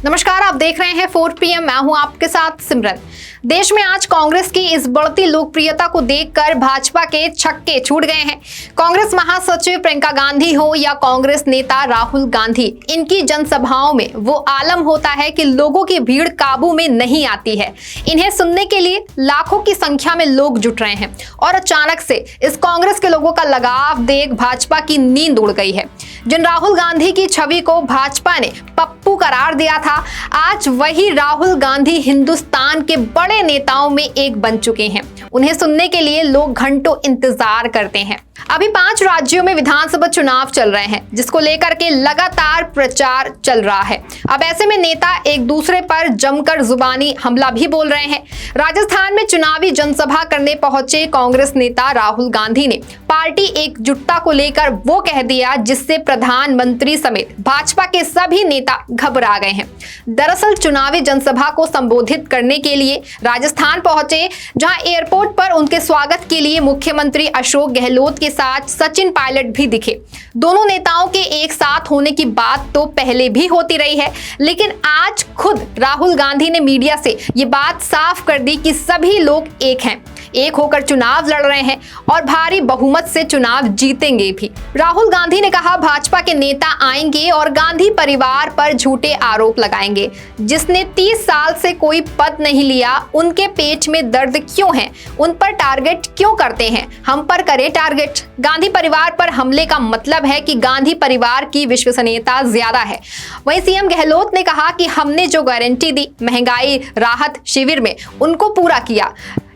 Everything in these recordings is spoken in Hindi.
नमस्कार, आप देख रहे हैं 4 PM। मैं हूं आपके साथ सिमरन। देश में आज कांग्रेस की इस बढ़ती लोकप्रियता को देखकर भाजपा के छक्के छूट गए हैं। कांग्रेस महासचिव प्रियंका गांधी हो या कांग्रेस नेता राहुल गांधी, इनकी जनसभाओं में वो आलम होता है कि लोगों की भीड़ काबू में नहीं आती है। इन्हें सुनने के लिए लाखों की संख्या में लोग जुट रहे हैं और अचानक से इस कांग्रेस के लोगों का लगाव देख भाजपा की नींद उड़ गई है। जिन राहुल गांधी की छवि को भाजपा ने पप्पू करार दिया था, आज वही राहुल गांधी हिंदुस्तान के बड़े नेताओं में एक बन चुके हैं। उन्हें सुनने के लिए लोग घंटों इंतजार करते हैं। अभी 5 राज्यों में विधानसभा चुनाव चल रहे हैं, जिसको लेकर के लगातार प्रचार चल रहा है। अब ऐसे में नेता एक दूसरे पर जमकर जुबानी हमला भी बोल रहे हैं। राजस्थान में चुनावी जनसभा करने पहुंचे कांग्रेस नेता राहुल गांधी ने पार्टी एकजुटता को लेकर वो कह दिया, जिससे प्रधानमंत्री समेत भाजपा के सभी नेता घबरा गए हैं। दरअसल चुनावी जनसभा को संबोधित करने के लिए राजस्थान पहुंचे, जहां एयरपोर्ट पर उनके स्वागत के लिए मुख्यमंत्री अशोक गहलोत के साथ सचिन पायलट भी दिखे। दोनों नेताओं के एक साथ होने की बात तो पहले भी होती रही है, लेकिन आज खुद राहुल गांधी ने मीडिया से ये बात साफ कर दी कि सभी लोग एक हैं, एक होकर चुनाव लड़ रहे हैं और भारी बहुमत से चुनाव जीतेंगे भी। राहुल गांधी ने कहा, भाजपा के नेता आएंगे और गांधी परिवार पर झूठे आरोप लगाएंगे। जिसने 30 साल से कोई पद नहीं लिया, उनके पेट में दर्द क्यों है? उन पर टारगेट क्यों करते हैं? हम पर करे टारगेट। गांधी परिवार पर हमले का मतलब है कि गांधी परिवार की विश्वसनीयता ज्यादा है। वहीं सीएम गहलोत ने कहा कि हमने जो गारंटी दी महंगाई राहत शिविर में, उनको पूरा किया,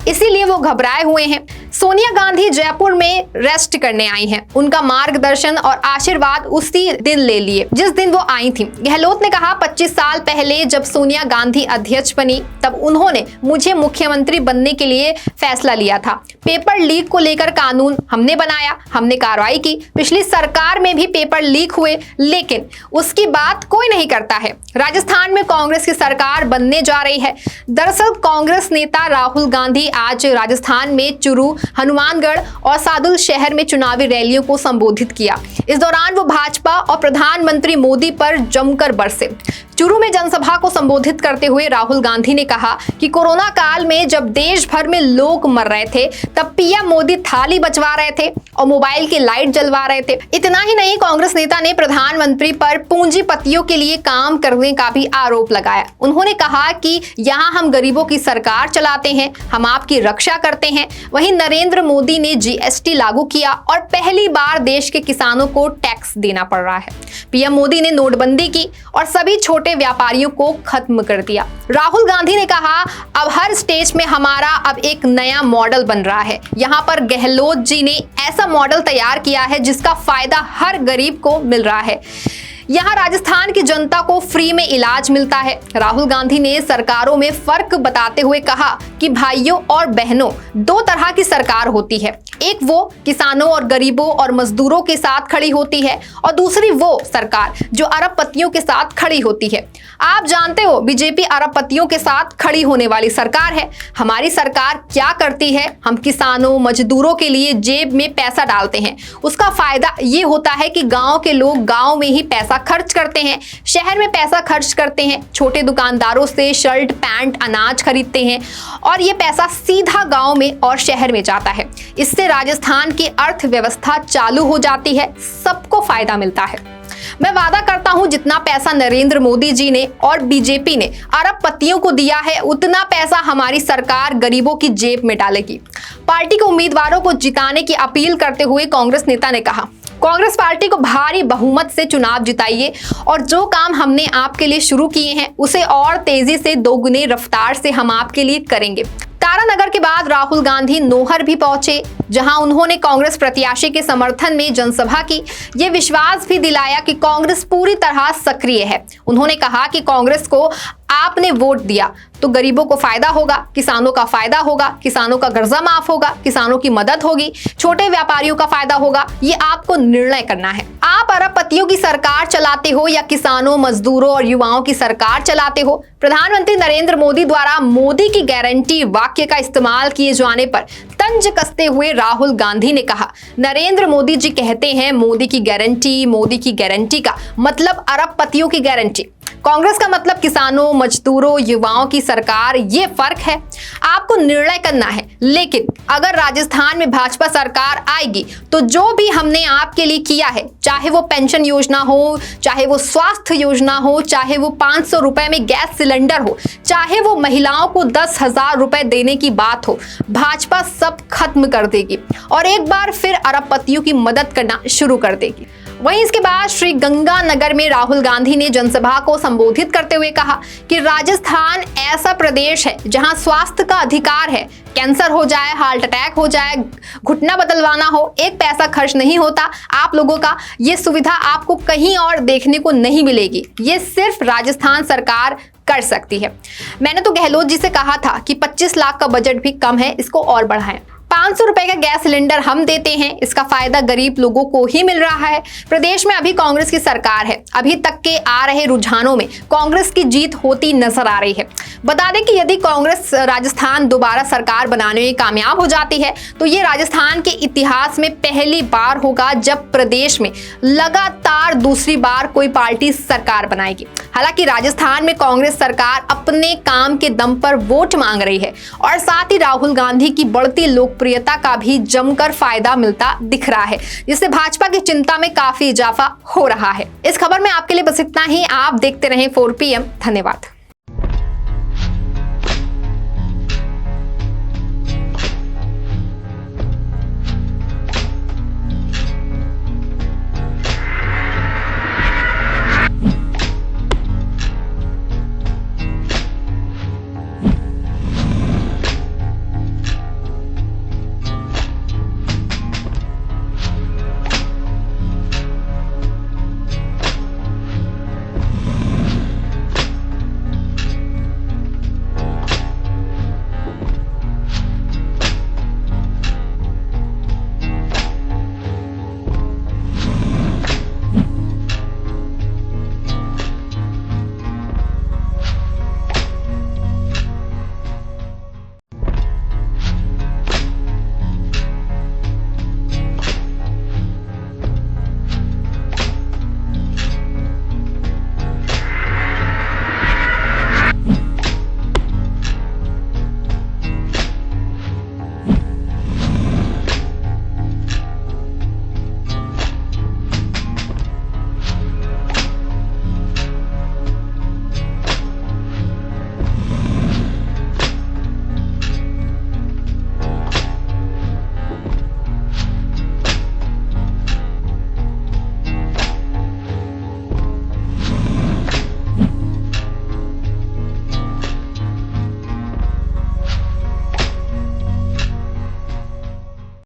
इसीलिए वो घबराए हुए हैं। सोनिया गांधी जयपुर में रेस्ट करने आई हैं। उनका मार्गदर्शन और आशीर्वाद उसी दिन ले लिए जिस दिन वो आई थी। गहलोत ने कहा, 25 साल पहले जब सोनिया गांधी अध्यक्ष बनी, तब उन्होंने मुझे मुख्यमंत्री बनने के लिए फैसला लिया था। पेपर लीक को लेकर कानून हमने बनाया, हमने कार्रवाई की। पिछली सरकार में भी पेपर लीक हुए, लेकिन उसकी बात कोई नहीं करता है। राजस्थान में कांग्रेस की सरकार बनने जा रही है। दरअसल कांग्रेस नेता राहुल गांधी आज राजस्थान में चुरू, हनुमानगढ़ और सादुल शहर में चुनावी रैलियों को संबोधित किया। इस दौरान वो भाजपा और प्रधानमंत्री मोदी पर जमकर बरसे। चुरू में जनसभा को संबोधित करते हुए राहुल गांधी ने कहा कि कोरोना काल में जब देश भर में लोग मर रहे थे, तब पीएम मोदी थाली बजवा रहे थे और मोबाइल की लाइट जलवा रहे थे। इतना ही नहीं, कांग्रेस नेता ने प्रधानमंत्री पर पूंजीपतियों के लिए काम करने का भी आरोप लगाया। उन्होंने कहा कि यहाँ हम गरीबों की सरकार चलाते हैं, हम आपकी रक्षा करते हैं। वहीं नरेंद्र मोदी ने जीएसटी लागू किया और पहली बार देश के किसानों को टैक्स देना पड़ रहा है। पीएम मोदी ने नोटबंदी की और सभी छोटे व्यापारियों को खत्म कर दिया। राहुल गांधी ने कहा, अब हर स्टेज में हमारा अब एक नया मॉडल बन रहा है। यहाँ पर गहलोत जी ने ऐसा मॉडल तैयार किया है जिसका फायदा हर गरीब को मिल रहा है। यहाँ राजस्थान की जनता को फ्री में इलाज मिलता है। राहुल गांधी ने सरकारों में फर्क बताते हुए कहा कि भाइयों और बहनों, 2 तरह की सरकार होती है। एक वो किसानों और गरीबों और मजदूरों के साथ खड़ी होती है और दूसरी वो सरकार जो अरबपतियों के साथ खड़ी होती है। आप जानते हो, बीजेपी अरबपतियों के साथ खड़ी होने वाली सरकार है। हमारी सरकार क्या करती है? हम किसानों मजदूरों के लिए जेब में पैसा डालते हैं। उसका फायदा ये होता है कि गांव के लोग गांव में ही पैसा खर्च करते हैं, शहर में पैसा खर्च करते हैं, छोटे दुकानदारों से शर्ट पैंट अनाज खरीदते हैं और ये पैसा सीधा गांव में और शहर में जाता है। इससे राजस्थान की अर्थव्यवस्था चालू हो जाती है, सबको फायदा मिलता है। मैं वादा करता हूं, जितना पैसा नरेंद्र मोदी जी ने और बीजेपी ने अरबपतियों को दिया है, उतना पैसा हमारी सरकार गरीबों की जेब में डालेगी। पार्टी के उम्मीदवारों को जिताने की अपील करते हुए कांग्रेस नेता ने कहा, कांग्रेस पार्टी को भारी बहुमत से चुनाव जिताइए और जो काम हमने आपके लिए शुरू किए हैं, उसे और तेजी से 2 गुने रफ्तार से हम आपके लिए करेंगे। तारानगर के बाद राहुल गांधी नोहर भी पहुंचे, जहां उन्होंने कांग्रेस प्रत्याशी के समर्थन में जनसभा की। ये विश्वास भी दिलाया कि कांग्रेस पूरी तरह सक्रिय है। उन्होंने कहा कि कांग्रेस को आपने वोट दिया तो गरीबों को फायदा होगा, किसानों का फायदा होगा, किसानों का कर्जा माफ होगा, किसानों की मदद होगी, छोटे व्यापारियों का फायदा होगा। ये आपको निर्णय करना है। आप अरबपतियों की सरकार चलाते हो या किसानों मजदूरों और युवाओं की सरकार चलाते हो। प्रधानमंत्री नरेंद्र मोदी द्वारा मोदी की गारंटी वाक्य का इस्तेमाल किए जाने पर तंज कसते हुए राहुल गांधी ने कहा, नरेंद्र मोदी जी कहते हैं मोदी की गारंटी का मतलब अरबपतियों की गारंटी। कांग्रेस का मतलब किसानों, मजदूरों, युवाओं की सरकार, ये फर्क है। आपको निर्णय करना है। लेकिन अगर राजस्थान में भाजपा सरकार आएगी तो जो भी हमने आपके लिए किया है, चाहे वो पेंशन योजना हो, चाहे वो स्वास्थ्य योजना हो, चाहे वो 500 रुपए में गैस सिलेंडर हो, चाहे वो महिलाओं को 10,000 रुपए देने की बात हो, भाजपा सब खत्म कर देगी और एक बार फिर अरबपतियों की मदद करना शुरू कर देगी। वहीं इसके बाद श्री गंगानगर में राहुल गांधी ने जनसभा को संबोधित करते हुए कहा कि राजस्थान ऐसा प्रदेश है जहां स्वास्थ्य का अधिकार है। कैंसर हो जाए, हार्ट अटैक हो जाए, घुटना बदलवाना हो, एक पैसा खर्च नहीं होता आप लोगों का। ये सुविधा आपको कहीं और देखने को नहीं मिलेगी। ये सिर्फ राजस्थान सरकार कर सकती है। मैंने तो गहलोत जी से कहा था कि 25 लाख का बजट भी कम है, इसको और बढ़ाएं। 500 रुपए का गैस सिलेंडर हम देते हैं, इसका फायदा गरीब लोगों को ही मिल रहा है। प्रदेश में अभी कांग्रेस की सरकार है। अभी तक के आ रहे रुझानों में कांग्रेस की जीत होती नजर आ रही है। बता दें कि यदि कांग्रेस राजस्थान दोबारा सरकार बनाने में कामयाब हो जाती है तो ये राजस्थान के इतिहास में पहली बार होगा जब प्रदेश में लगातार दूसरी बार कोई पार्टी सरकार बनाएगी। हालांकि राजस्थान में कांग्रेस सरकार अपने काम के दम पर वोट मांग रही है और साथ ही राहुल गांधी की बढ़ती लोकप्रियता का भी जमकर फायदा मिलता दिख रहा है, जिससे भाजपा की चिंता में काफी इजाफा हो रहा है। इस खबर में आपके लिए बस इतना ही। आप देखते रहें 4 PM। धन्यवाद।